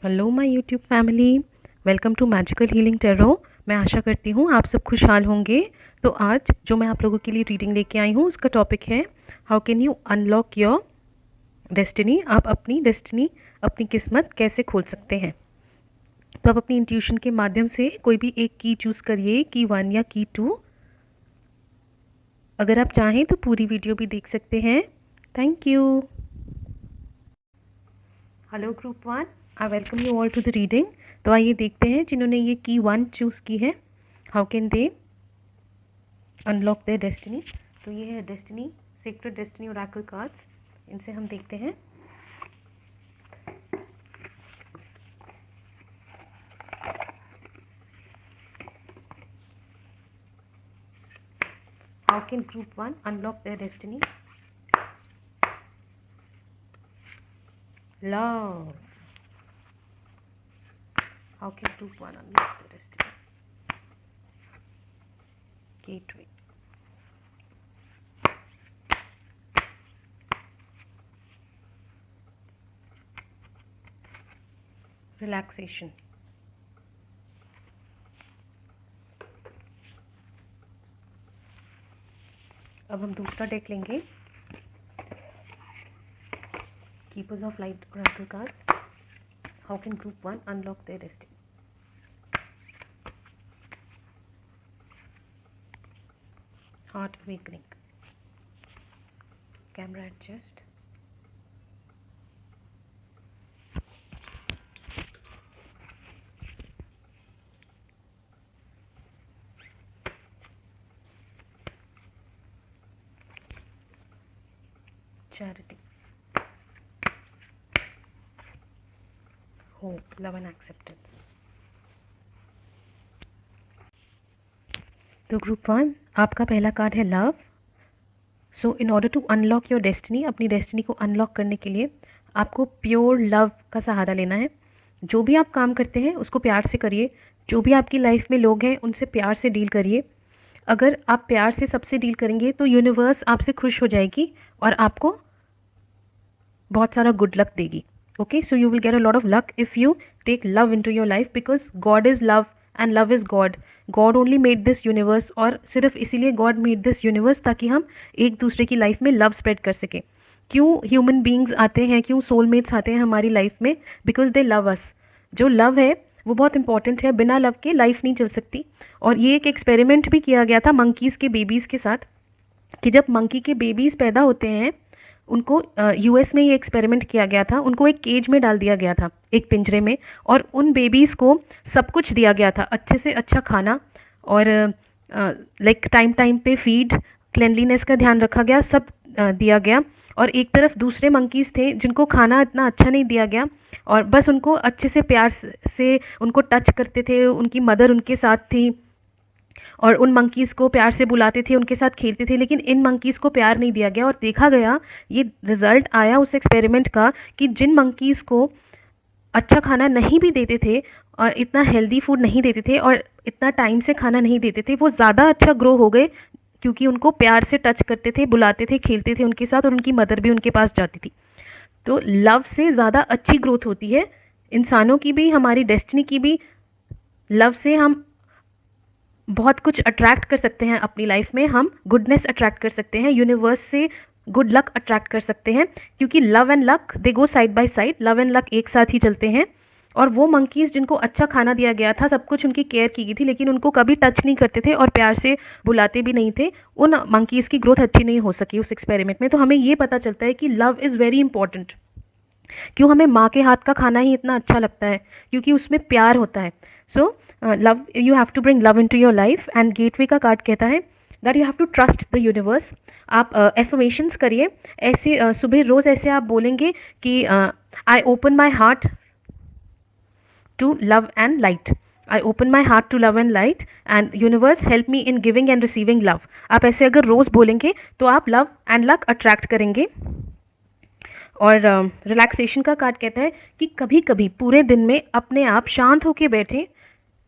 Hello my YouTube family, welcome to magical healing tarot. मैं आशा करती हूँ आप सब खुशहाल होंगे। तो आज जो मैं आप लोगों के लिए रीडिंग लेके आई हूँ उसका टॉपिक है how can you unlock your destiny. आप अपनी डेस्टिनी, अपनी किस्मत कैसे खोल सकते हैं। तो आप अपनी इंट्यूशन के माध्यम से कोई भी एक की चूज़ करिए, की 1 या की 2। अगर आप चाहें तो पूरी वीडियो भी देख सकते हैं। Thank you. Hello group 1, I welcome you all to the reading. तो आइए देखते हैं जिन्होंने ये की 1 चूज़ की है, how can they unlock their destiny. तो ये है destiny, secret destiny Oracle cards. इनसे हम देखते हैं। How can group 1 unlock their destiny. Love. How can group 1 unlock their destiny. Gateway. Relaxation. अब हम दूसरा डेक लेंगे, keepers of light Oracle cards. How can group 1 unlock their destiny. Heart awakening. Camera adjust. Charity. Hope, love and acceptance. तो group 1, आपका पहला card है love. So in order to unlock your destiny, अपनी destiny को unlock करने के लिए आपको प्योर लव का सहारा लेना है। जो भी आप काम करते हैं उसको प्यार से करिए। जो भी आपकी लाइफ में लोग हैं उनसे प्यार से डील करिए। अगर आप प्यार से सबसे डील करेंगे तो यूनिवर्स आपसे खुश हो जाएगी और आपको बहुत सारा गुड लक देगी। Okay, so you will get a lot of luck if you take love in to your life, because God is love and love is God. God only made this universe, और सिर्फ इसीलिए God made this universe ताकि हम एक दूसरे की life में love spread कर सकें। क्यों ह्यूमन बींग्स आते हैं, क्यों सोलमेट्स आते हैं हमारी लाइफ में? Because they love us. जो लव है वो बहुत इंपॉर्टेंट है, बिना लव के लाइफ नहीं चल सकती। और ये एक एक्सपेरिमेंट भी किया गया था मंकीज़ के बेबीज़ के साथ, कि जब मंकी के बेबीज़ पैदा होते हैं उनको यूएस में ये एक्सपेरिमेंट किया गया था। उनको एक केज में डाल दिया गया था, एक पिंजरे में, और उन बेबीज़ को सब कुछ दिया गया था, अच्छे से अच्छा खाना, और लाइक टाइम टाइम पे फीड, क्लेanलीनेस का ध्यान रखा गया, सब दिया गया। और एक तरफ दूसरे मंकीज़ थे जिनको खाना इतना अच्छा नहीं दिया गया, और बस उनको अच्छे से प्यार से उनको टच करते थे, उनकी मदर उनके साथ थी और उन मंकीज़ को प्यार से बुलाते थे, उनके साथ खेलते थे। लेकिन इन मंकीज़ को प्यार नहीं दिया गया, और देखा गया, ये रिज़ल्ट आया उस एक्सपेरिमेंट का, कि जिन मंकीज़ को अच्छा खाना नहीं भी देते थे और इतना हेल्दी फूड नहीं देते थे और इतना टाइम से खाना नहीं देते थे, वो ज़्यादा अच्छा ग्रो हो गए, क्योंकि उनको प्यार से टच करते थे, बुलाते थे, खेलते थे उनके साथ, और उनकी मदर भी उनके पास जाती थी। तो लव से ज़्यादा अच्छी ग्रोथ होती है इंसानों की भी, हमारी डेस्टिनी की भी। लव से हम बहुत कुछ अट्रैक्ट कर सकते हैं अपनी लाइफ में। हम गुडनेस अट्रैक्ट कर सकते हैं, यूनिवर्स से गुड लक अट्रैक्ट कर सकते हैं, क्योंकि love and luck they go side by side. Love and luck एक साथ ही चलते हैं। और वो मंकीज़ जिनको अच्छा खाना दिया गया था, सब कुछ उनकी केयर की गई थी, लेकिन उनको कभी टच नहीं करते थे और प्यार से बुलाते भी नहीं थे, उन मंकीज़ की ग्रोथ अच्छी नहीं हो सकी उस एक्सपेरिमेंट में। तो हमें ये पता चलता है कि लव इज़ वेरी इंपॉर्टेंट। क्यों हमें माँ के हाथ का खाना ही इतना अच्छा लगता है? क्योंकि उसमें प्यार होता है। So love, you have to bring love in to your life. And gateway का कार्ड कहता है that you have to trust the universe. आप एफर्मेशंस करिए ऐसे, सुबह रोज़ ऐसे आप बोलेंगे कि I open my heart to love and light. I open my heart to love and light and universe help me in giving and receiving love. आप ऐसे अगर रोज़ बोलेंगे तो आप लव एंड लक अट्रैक्ट करेंगे। और रिलैक्सेशन का कार्ड कहता है कि कभी कभी पूरे दिन में अपने आप शांत होकर बैठें।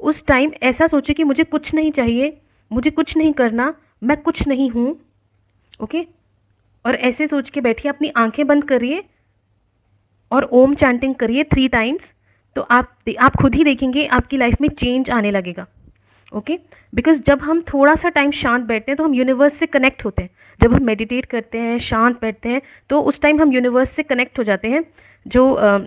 उस टाइम ऐसा सोचें कि मुझे कुछ नहीं चाहिए, मुझे कुछ नहीं करना, मैं कुछ नहीं हूँ। ओके, और ऐसे सोच के बैठिए, अपनी आंखें बंद करिए और ओम चैंटिंग करिए 3 टाइम्स। तो आप खुद ही देखेंगे आपकी लाइफ में चेंज आने लगेगा। ओके, बिकॉज जब हम थोड़ा सा टाइम शांत बैठते हैं तो हम यूनिवर्स से कनेक्ट होते हैं। जब हम मेडिटेट करते हैं, शांत बैठते हैं, तो उस टाइम हम यूनिवर्स से कनेक्ट हो जाते हैं। जो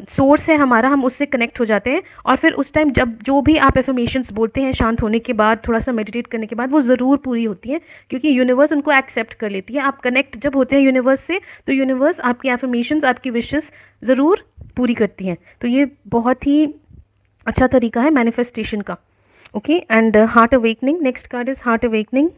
सोर्स है हमारा, हम उससे कनेक्ट हो जाते हैं। और फिर उस टाइम जब जो भी आप एफर्मेशंस बोलते हैं शांत होने के बाद, थोड़ा सा मेडिटेट करने के बाद, वो ज़रूर पूरी होती हैं, क्योंकि यूनिवर्स उनको एक्सेप्ट कर लेती है। आप कनेक्ट जब होते हैं यूनिवर्स से, तो यूनिवर्स आपकी एफर्मेशंस, आपकी विशेस ज़रूर पूरी करती हैं। तो ये बहुत ही अच्छा तरीका है मैनिफेस्टेशन का। Okay, and heart awakening, next card is heart awakening.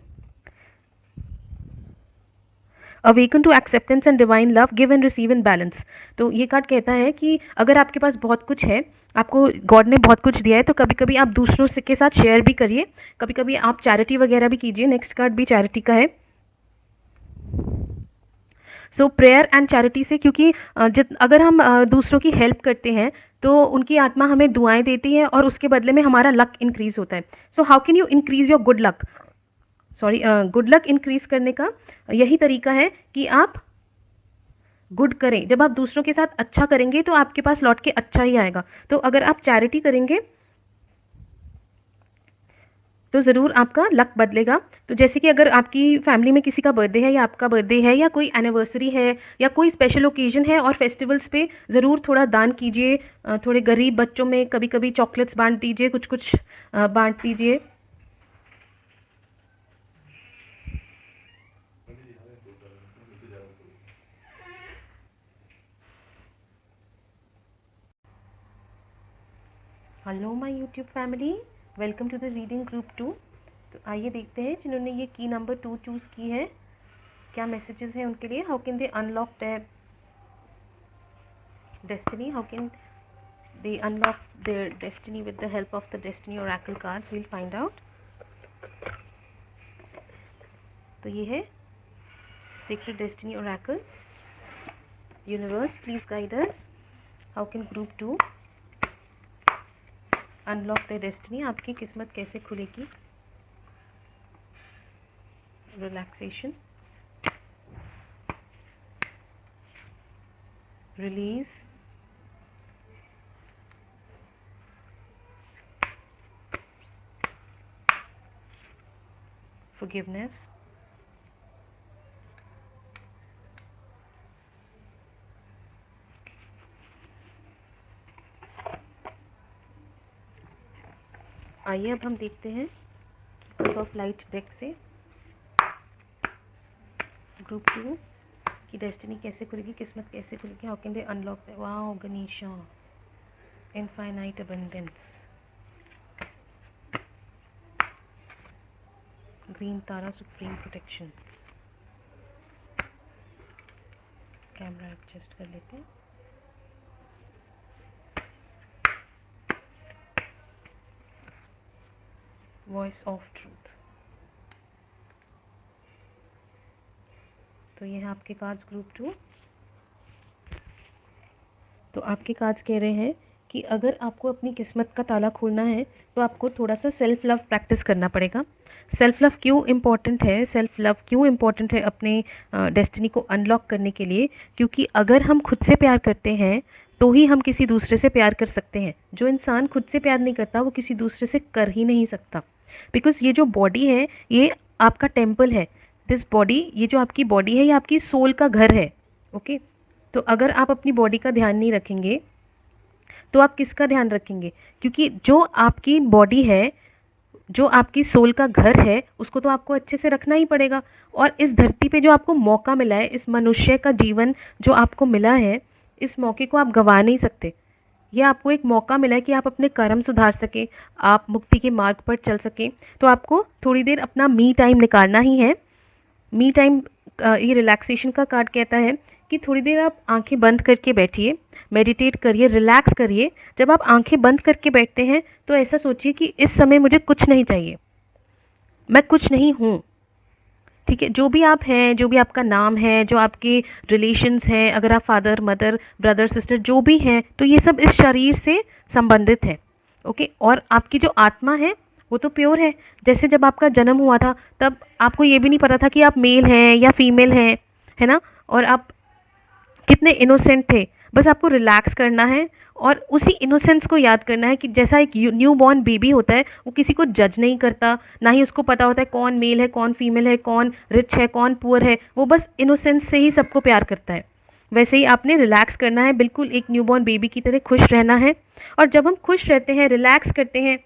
Awaken to acceptance and divine love, give and receive in balance. तो ये कार्ड कहता है कि अगर आपके पास बहुत कुछ है, आपको गॉड ने बहुत कुछ दिया है, तो कभी कभी आप दूसरों के साथ शेयर भी करिए, कभी कभी आप चैरिटी वगैरह भी कीजिए। नेक्स्ट कार्ड भी चैरिटी का है। सो प्रेयर एंड चैरिटी से, क्योंकि अगर हम दूसरों की हेल्प करते हैं तो उनकी आत्मा हमें दुआएं देती है और उसके बदले में हमारा लक इंक्रीज होता है। So how can you increase your good luck, good luck increase करने का यही तरीका है कि आप गुड करें। जब आप दूसरों के साथ अच्छा करेंगे तो आपके पास लौट के अच्छा ही आएगा। तो अगर आप चैरिटी करेंगे तो ज़रूर आपका लक बदलेगा। तो जैसे कि अगर आपकी फैमिली में किसी का बर्थडे है, या आपका बर्थडे है, या कोई एनिवर्सरी है, या कोई स्पेशल ओकेजन है, और फेस्टिवल्स पे ज़रूर थोड़ा दान कीजिए। थोड़े गरीब बच्चों में कभी कभी चॉकलेट्स बांट दीजिए, कुछ कुछ बांट दीजिए। Hello my YouTube family, welcome to the reading group 2। तो आइए देखते हैं जिन्होंने ये की नंबर 2 चूज़ की है, क्या मैसेजेस हैं उनके लिए। How can they unlock their destiny, how can they unlock their destiny with the help of the destiny Oracle cards, will find out. तो ये है secret destiny Oracle. Universe please guide us, how can group 2 unlock the destiny, आपकी किस्मत कैसे खुलेगी। Relaxation, release, forgiveness, आइए अब हम देखते हैं कीपर्स ऑफ लाइट डेक से ग्रुप 2 की डेस्टिनी कैसे खुलेगी, किस्मत कैसे खुलेगी। How can they unlock the, wow Ganesha, infinite abundance, green Tara, supreme protection. Camera adjust कर लेते हैं। Voice of truth. तो ये है आपके कार्ड्स ग्रुप 2। तो आपके कार्ड्स कह रहे हैं कि अगर आपको अपनी किस्मत का ताला खोलना है तो आपको थोड़ा सा सेल्फ लव प्रैक्टिस करना पड़ेगा। सेल्फ लव क्यों इम्पॉर्टेंट है, सेल्फ लव क्यों इम्पॉर्टेंट है अपने डेस्टिनी को अनलॉक करने के लिए? क्योंकि अगर हम खुद से प्यार करते हैं तो ही हम किसी दूसरे से प्यार कर सकते हैं। जो इंसान खुद से प्यार नहीं करता वो किसी दूसरे से कर ही नहीं सकता। बिकॉज ये जो बॉडी है ये आपका टेम्पल है। दिस बॉडी, ये जो आपकी बॉडी है ये आपकी सोल का घर है। ओके, तो अगर आप अपनी बॉडी का ध्यान नहीं रखेंगे तो आप किसका ध्यान रखेंगे? क्योंकि जो आपकी बॉडी है, जो आपकी सोल का घर है, उसको तो आपको अच्छे से रखना ही पड़ेगा। और इस धरती पे जो आपको मौका मिला है, इस मनुष्य का जीवन जो आपको मिला है, इस मौके को आप गंवा नहीं सकते। ये आपको एक मौका मिला है कि आप अपने कर्म सुधार सकें, आप मुक्ति के मार्ग पर चल सकें। तो आपको थोड़ी देर अपना मी टाइम निकालना ही है। मी टाइम, ये रिलैक्सेशन का कार्ड कहता है कि थोड़ी देर आप आंखें बंद करके बैठिए, मेडिटेट करिए, रिलैक्स करिए। जब आप आंखें बंद करके बैठते हैं तो ऐसा सोचिए कि इस समय मुझे कुछ नहीं चाहिए, मैं कुछ नहीं हूँ। ठीक है, जो भी आप हैं, जो भी आपका नाम है, जो आपके रिलेशंस हैं, अगर आप फादर मदर ब्रदर सिस्टर जो भी हैं, तो ये सब इस शरीर से संबंधित है। ओके, और आपकी जो आत्मा है वो तो प्योर है। जैसे जब आपका जन्म हुआ था तब आपको ये भी नहीं पता था कि आप मेल हैं या फीमेल हैं, है ना? और आप कितने इनोसेंट थे। बस आपको रिलैक्स करना है और उसी इनोसेंस को याद करना है कि जैसा एक न्यू बॉर्न बेबी होता है, वो किसी को जज नहीं करता, ना ही उसको पता होता है कौन मेल है कौन फीमेल है, कौन रिच है कौन पुअर है, वो बस इनोसेंस से ही सबको प्यार करता है। वैसे ही आपने रिलैक्स करना है, बिल्कुल एक न्यूबॉर्न बेबी की तरह खुश रहना है। और जब हम खुश रहते हैं, रिलैक्स करते हैं,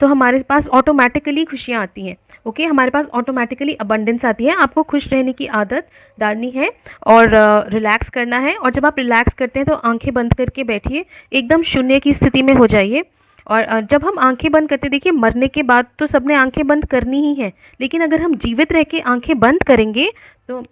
तो हमारे पास ऑटोमेटिकली खुशियाँ आती हैं। ओके, हमारे पास ऑटोमेटिकली अबंडेंस आती है। आपको खुश रहने की आदत डालनी है और रिलैक्स करना है। और जब आप रिलैक्स करते हैं तो आंखें बंद करके बैठिए, एकदम शून्य की स्थिति में हो जाइए। और जब हम आंखें बंद करते, देखिए मरने के बाद तो सबने आंखें बंद करनी ही है, लेकिन अगर हम जीवित रह के आंखें बंद करेंगे तो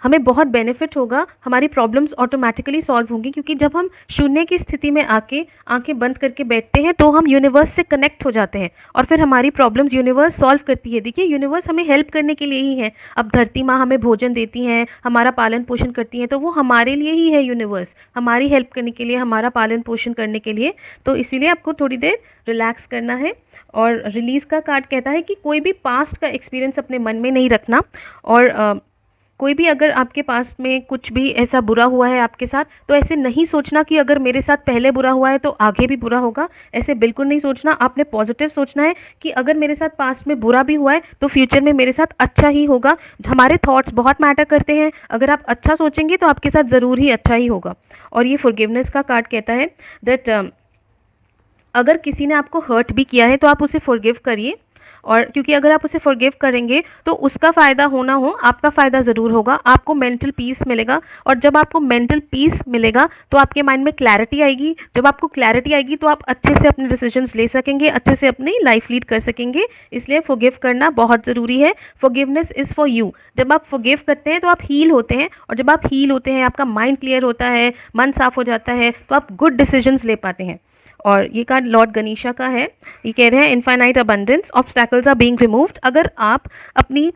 हमें बहुत बेनिफिट होगा, हमारी प्रॉब्लम्स ऑटोमेटिकली सॉल्व होंगी। क्योंकि जब हम शून्य की स्थिति में आके आंखें बंद करके बैठते हैं तो हम यूनिवर्स से कनेक्ट हो जाते हैं और फिर हमारी प्रॉब्लम्स यूनिवर्स सॉल्व करती है। देखिए यूनिवर्स हमें हेल्प करने के लिए ही है। अब धरती माँ हमें भोजन देती हैं, हमारा पालन पोषण करती हैं, तो वो हमारे लिए ही है। यूनिवर्स हमारी हेल्प करने के लिए, हमारा पालन पोषण करने के लिए। तो इसीलिए आपको थोड़ी देर रिलैक्स करना है। और रिलीज़ का कार्ड कहता है कि कोई भी पास्ट का एक्सपीरियंस अपने मन में नहीं रखना। और कोई भी अगर आपके पास में कुछ भी ऐसा बुरा हुआ है आपके साथ, तो ऐसे नहीं सोचना कि अगर मेरे साथ पहले बुरा हुआ है तो आगे भी बुरा होगा। ऐसे बिल्कुल नहीं सोचना। आपने पॉजिटिव सोचना है कि अगर मेरे साथ पास्ट में बुरा भी हुआ है तो फ्यूचर में मेरे साथ अच्छा ही होगा। हमारे थॉट्स बहुत मैटर करते हैं। अगर आप अच्छा सोचेंगे तो आपके साथ ज़रूर ही अच्छा ही होगा। और ये फॉरगिवनेस का कार्ड कहता है दैट अगर किसी ने आपको हर्ट भी किया है तो आप उसे फॉरगिव करिए। और क्योंकि अगर आप उसे फॉरगिव करेंगे तो उसका फ़ायदा हो ना हो, आपका फ़ायदा ज़रूर होगा। आपको मेंटल पीस मिलेगा। और जब आपको मेंटल पीस मिलेगा तो आपके माइंड में क्लैरिटी आएगी। जब आपको क्लैरिटी आएगी तो आप अच्छे से अपने डिसीजंस ले सकेंगे, अच्छे से अपनी लाइफ लीड कर सकेंगे। इसलिए फॉरगिव करना बहुत ज़रूरी है। Forgiveness is for you. जब आप फॉरगिव करते हैं तो आप हील होते हैं, और जब आप हील होते हैं, आपका माइंड क्लियर होता है, मन साफ हो जाता है, तो आप गुड डिसीजंस ले पाते हैं। और ये कार्ड लॉर्ड गणेशा का है। ये कह रहे हैं infinite abundance, obstacles are being removed. अगर आप अपनी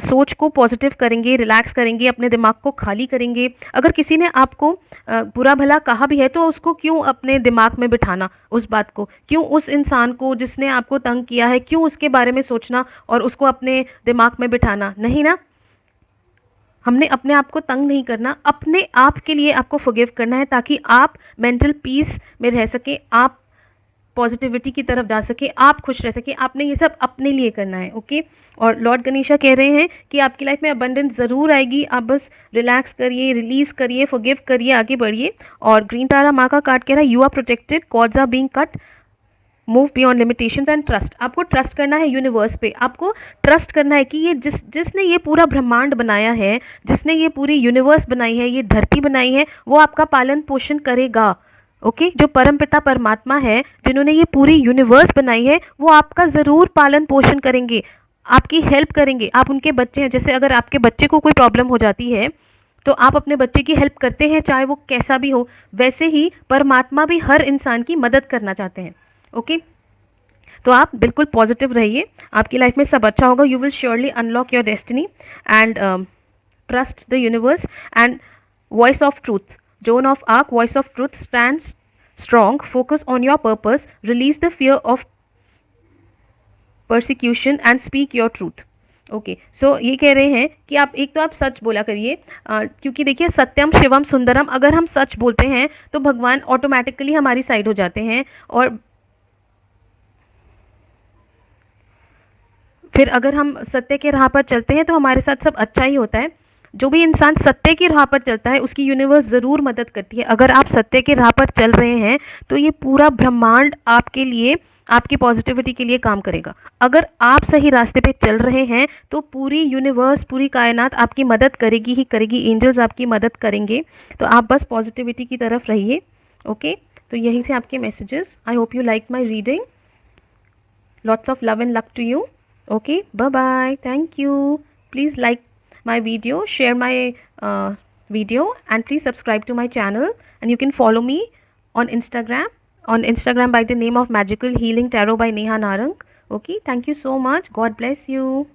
सोच को पॉजिटिव करेंगे, रिलैक्स करेंगे, अपने दिमाग को खाली करेंगे। अगर किसी ने आपको बुरा भला कहा भी है तो उसको क्यों अपने दिमाग में बिठाना, उस बात को क्यों, उस इंसान को जिसने आपको तंग किया है, क्यों उसके बारे में सोचना और उसको अपने दिमाग में बिठाना, नहीं ना। हमने अपने आप को तंग नहीं करना, अपने आप के लिए आपको फॉरगिव करना है ताकि आप मेंटल पीस में रह सके, आप पॉजिटिविटी की तरफ जा सके, आप खुश रह सके। आपने ये सब अपने लिए करना है। ओके। और लॉर्ड गणेशा कह रहे हैं कि आपकी लाइफ में अबंडेंस ज़रूर आएगी। आप बस रिलैक्स करिए, रिलीज़ करिए, फॉरगिव करिए, आगे बढ़िए। और ग्रीन तारा माँ का कार्ड कह रहा है you are protected, cords are being cut, move beyond limitations and trust. आपको ट्रस्ट करना है यूनिवर्स पे। आपको ट्रस्ट करना है कि ये जिसने ये पूरा ब्रह्मांड बनाया है, जिसने ये पूरी यूनिवर्स बनाई है, ये धरती बनाई है, वो आपका पालन पोषण करेगा। ओके। जो परमपिता परमात्मा है, जिन्होंने ये पूरी यूनिवर्स बनाई है, वो आपका ज़रूर पालन पोषण करेंगे, आपकी हेल्प करेंगे। आप उनके बच्चे हैं। जैसे अगर आपके बच्चे को कोई प्रॉब्लम हो जाती है तो आप अपने बच्चे की हेल्प करते हैं, चाहे वो कैसा भी हो। वैसे ही परमात्मा भी हर इंसान की मदद करना चाहते हैं। ओके। तो आप बिल्कुल पॉजिटिव रहिए, आपकी लाइफ में सब अच्छा होगा। You will surely unlock your destiny and trust the universe and voice of truth, Joan of Arc, voice of truth stands strong, focus on your purpose, release the fear of persecution and speak your truth. Okay. So ये कह रहे हैं कि आप एक तो आप सच बोला करिए, क्योंकि देखिए सत्यम शिवम सुंदरम, अगर हम सच बोलते हैं तो भगवान ऑटोमेटिकली हमारी साइड हो जाते हैं। और फिर अगर हम सत्य के राह पर चलते हैं तो हमारे साथ सब अच्छा ही होता है। जो भी इंसान सत्य की राह पर चलता है उसकी यूनिवर्स ज़रूर मदद करती है। अगर आप सत्य के राह पर चल रहे हैं तो ये पूरा ब्रह्मांड आपके लिए, आपकी पॉजिटिविटी के लिए काम करेगा। अगर आप सही रास्ते पे चल रहे हैं तो पूरी यूनिवर्स, पूरी कायनात आपकी मदद करेगी ही करेगी। एंजल्स आपकी मदद करेंगे। तो आप बस पॉजिटिविटी की तरफ रहिए। ओके। तो यही थे आपके messages. I hope you like my reading. Lots of love and luck to you. Okay, bye bye. Thank you. Please like my video, share my video, and please subscribe to my channel. And you can follow me on Instagram by the name of Magical Healing Tarot by Neha Narang. Okay, thank you so much. God bless you.